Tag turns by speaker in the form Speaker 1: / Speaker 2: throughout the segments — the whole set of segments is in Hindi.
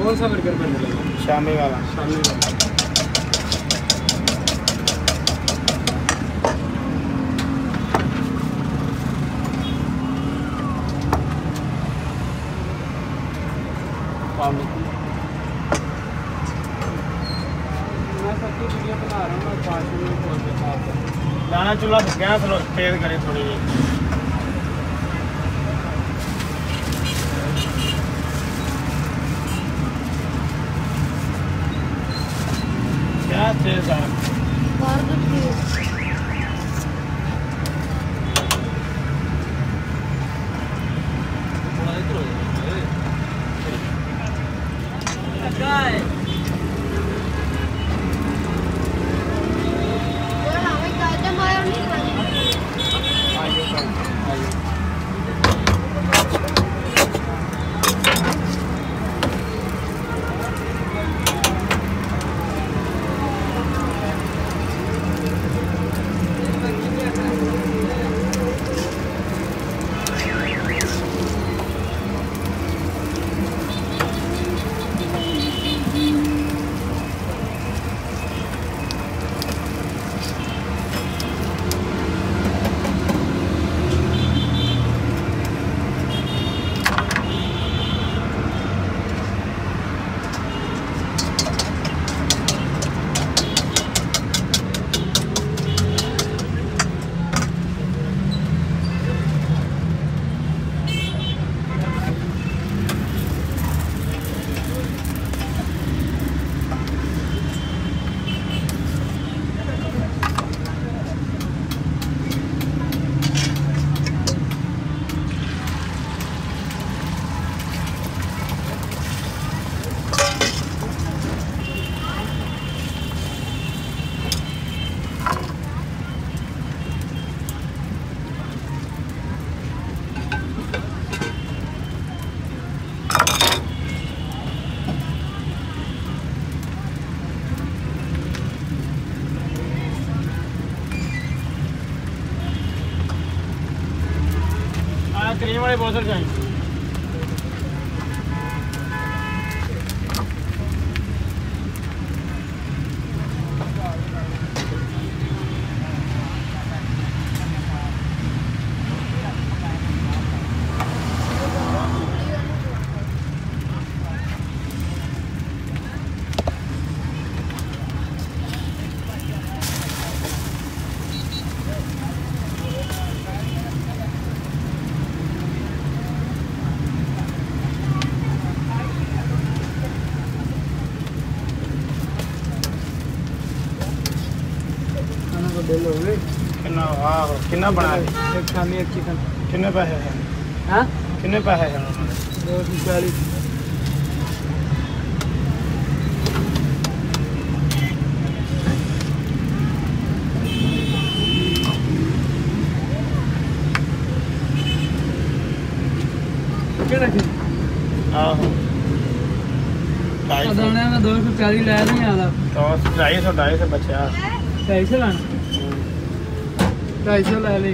Speaker 1: कौन सा बर्गर बनने लगा?
Speaker 2: शामी वाला।
Speaker 1: शामी वाला। मैं सबकी वीडियो बना रहा हूँ, 5 मिनट बोल के साथ
Speaker 2: दाना चूल्हा गैस तेज करे थोड़ी जी। गैस तेज है। क्रीम वाले बोतल चाहिए। कितना बना एक शामी एक चिकन। कितने पैसे हैं? हाँ कितने पैसे हैं? 240। आहो 240 लै नहीं आला तो 250 बचा 250 लाना 250 लै ले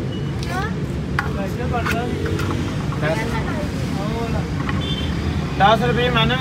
Speaker 2: 250 10 रुपये मैंने